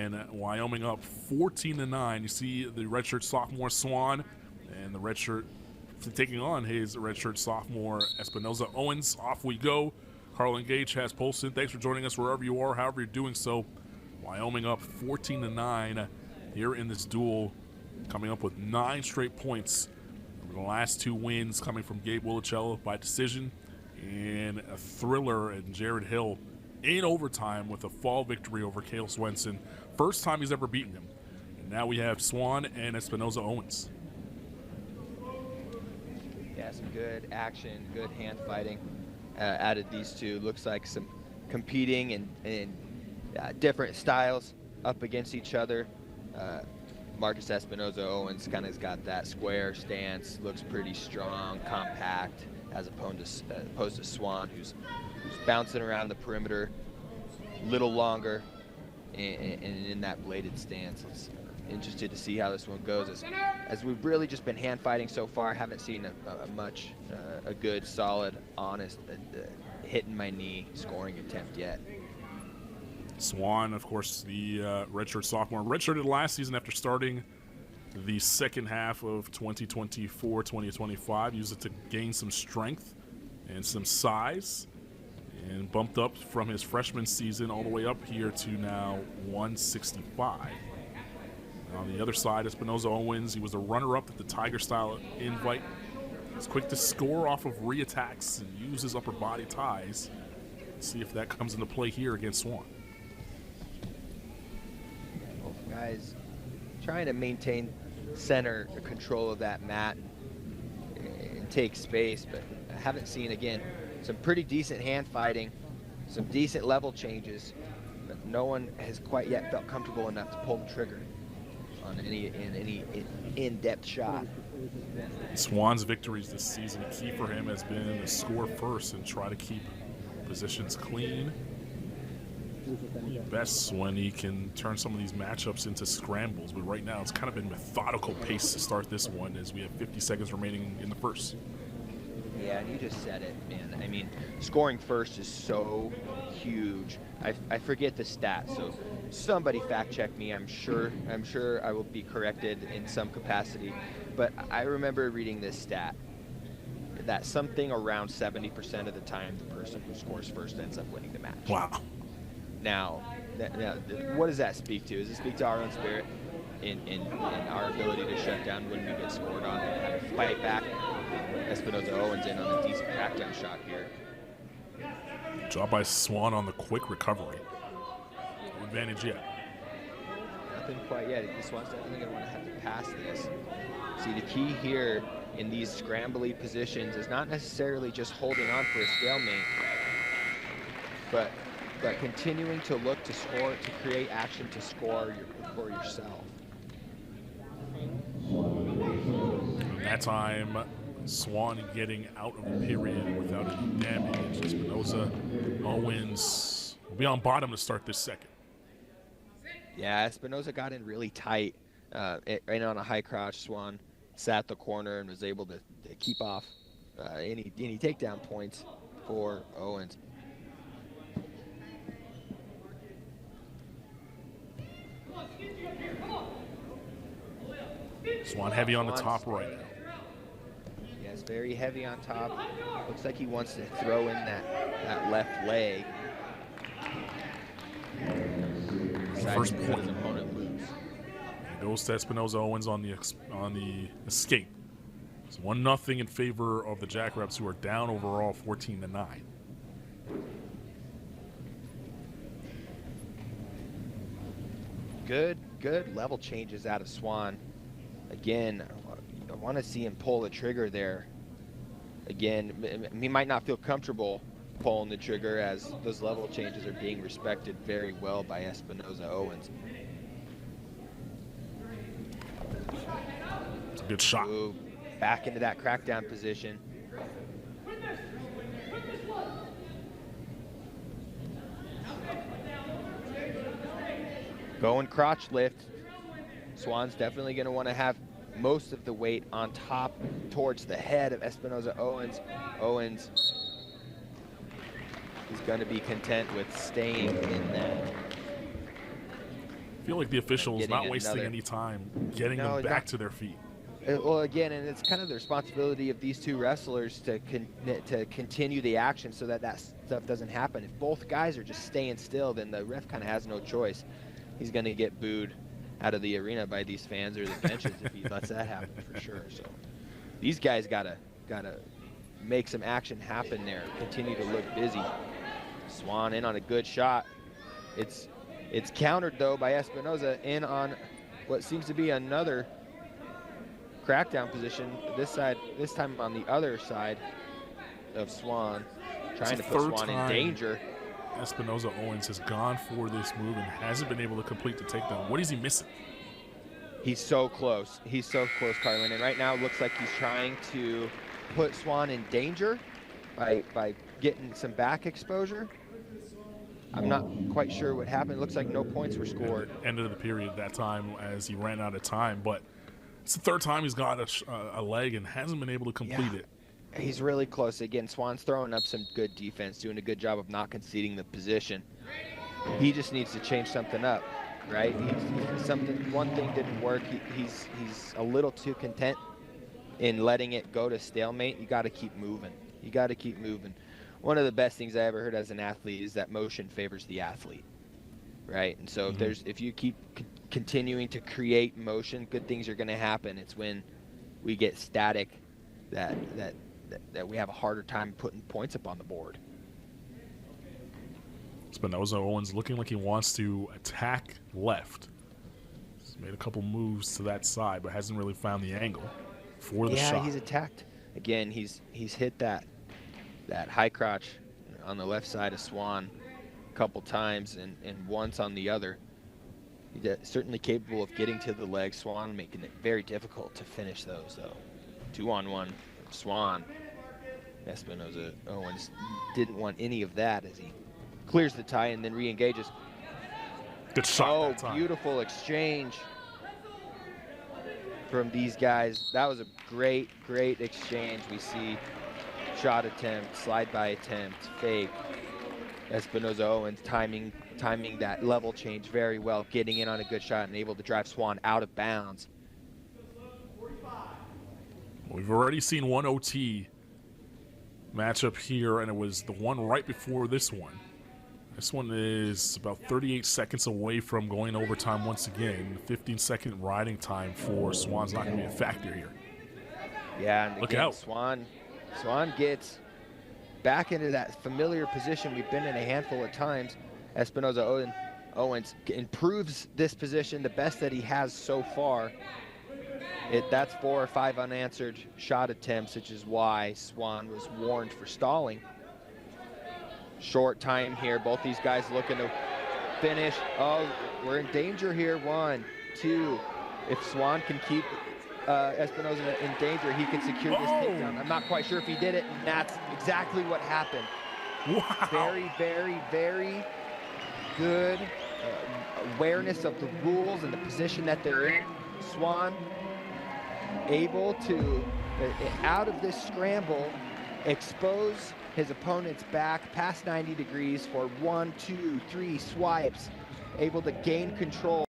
And Wyoming up 14-9. You see the redshirt sophomore Swan and the redshirt taking on his redshirt sophomore Espinoza-Owens. Off we go. Carl Gage has Polson. Thanks for joining us wherever you are, however you're doing so. Wyoming up 14-9 here in this duel, coming up with 9 straight points. The last 2 wins coming from Gabe Willicello by decision, and a thriller and Jared Hill in overtime with a fall victory over Cale Swenson. First time he's ever beaten him. And now we have Swan and Espinoza-Owens. Yeah, some good action, good hand fighting out of these two. Looks like some competing in different styles up against each other. Marcus Espinoza-Owens kind of got that square stance, looks pretty strong, compact, as opposed to Swan, who's bouncing around the perimeter a little longer and in that bladed stance. It's interested to see how this one goes. As we've really just been hand fighting so far, haven't seen a good, solid, honest, hitting my knee scoring attempt yet. Swan, of course, the redshirt sophomore, redshirted last season after starting the second half of 2024-2025. Used it to gain some strength and some size, and bumped up from his freshman season all the way up here to now 165. On the other side, Espinoza-Owens, he was a runner-up at the Tiger-style invite. He's quick to score off of re-attacks and use his upper body ties. Let's see if that comes into play here against Swan. Both guys trying to maintain center control of that mat and take space, but I haven't seen, again, some pretty decent hand fighting, some decent level changes, but no one has quite yet felt comfortable enough to pull the trigger on any in-depth shot. Swan's victories this season, a key for him has been to score first and try to keep positions clean. Best when he can turn some of these matchups into scrambles, but right now it's kind of been methodical pace to start this one as we have 50 seconds remaining in the first. Yeah, and you just said it, man. I mean, scoring first is so huge. I forget the stat, so somebody fact check me. I'm sure I will be corrected in some capacity, but I remember reading this stat that something around 70% of the time the person who scores first ends up winning the match. Wow. Now, what does that speak to? Does it speak to our own spirit in our ability to shut down when we get scored on and fight back? Espinoza-Owens in on a decent crackdown shot here. Job by Swan on the quick recovery. No advantage yet. Nothing quite yet. Swan's definitely going to want to have to pass this. See, the key here in these scrambly positions is not necessarily just holding on for a stalemate, but continuing to look to score, to create action to score for yourself. And that time, Swan getting out of the period without any damage. Espinoza-Owens will be on bottom to start this second. Yeah, Espinoza got in really tight, right on a high crouch. Swan sat the corner and was able to keep off any takedown points for Owens. Swan heavy on the top right now. Yes, very heavy on top. Looks like he wants to throw in that left leg. First point. His opponent lose. It goes to Espinoza-Owens on the escape. It's 1-0 in favor of the Jackrabbits, who are down overall 14-9. Good level changes out of Swan. Again, I want to see him pull the trigger there. Again, he might not feel comfortable pulling the trigger as those level changes are being respected very well by Espinoza-Owens. It's a good shot. Ooh, back into that crackdown position. Going crotch lift. Swan's definitely going to want to have most of the weight on top towards the head of Espinoza-Owens. Owens is going to be content with staying in that. feel like the officials Getting not wasting another- any time getting No, them back not- to their feet. Well, again, and it's kind of the responsibility of these two wrestlers to continue the action so that that stuff doesn't happen. If both guys are just staying still, then the ref kind of has no choice. He's going to get booed out of the arena by these fans or the benches if he lets that happen for sure. So these guys gotta make some action happen there. Continue to look busy. Swan in on a good shot. It's countered though by Espinoza in on what seems to be another crackdown position. This time on the other side of Swan, trying to put Swan in danger. Espinoza-Owens has gone for this move and hasn't been able to complete the takedown. What is he missing? He's so close. He's so close, Carlin. And right now it looks like he's trying to put Swan in danger by getting some back exposure. I'm not quite sure what happened. It looks like no points were scored. End of the period that time as he ran out of time, but it's the third time he's got a leg and hasn't been able to complete it. He's really close. Again, Swan's throwing up some good defense, doing a good job of not conceding the position. He just needs to change something up, right? One thing didn't work. He's a little too content in letting it go to stalemate. You got to keep moving. You got to keep moving. One of the best things I ever heard as an athlete is that motion favors the athlete, right? And so if you keep continuing to create motion, good things are going to happen. It's when we get static that we have a harder time putting points up on the board. Espinoza-Owens looking like he wants to attack left. He's made a couple moves to that side, but hasn't really found the angle for the shot. Yeah, he's attacked. Again, he's hit that high crotch on the left side of Swan a couple times and once on the other. He's certainly capable of getting to the leg. Swan making it very difficult to finish those, though. 2-on-1 Swan. Espinoza-Owens didn't want any of that as he clears the tie and then re-engages. Good shot that time. Beautiful exchange from these guys. That was a great exchange. We see shot attempt, slide by attempt, fake. Espinoza-Owens timing that level change very well, getting in on a good shot and able to drive Swan out of bounds. We've already seen one OT matchup here, and it was the one right before this one. This one is about 38 seconds away from going overtime once again. 15-second riding time for Swan's not going to be a factor here. Yeah, and look again, out. Swan gets back into that familiar position we've been in a handful of times. Espinoza-Owens improves this position the best that he has so far. That's 4 or 5 unanswered shot attempts, which is why Swan was warned for stalling. Short time here. Both these guys looking to finish. Oh, we're in danger here. 1, 2. If Swan can keep Espinoza in danger, he can secure this takedown. I'm not quite sure if he did it, and that's exactly what happened. Wow. Very good awareness of the rules and the position that they're in. Swan able to, out of this scramble, expose his opponent's back past 90 degrees for 1, 2, 3 swipes, able to gain control.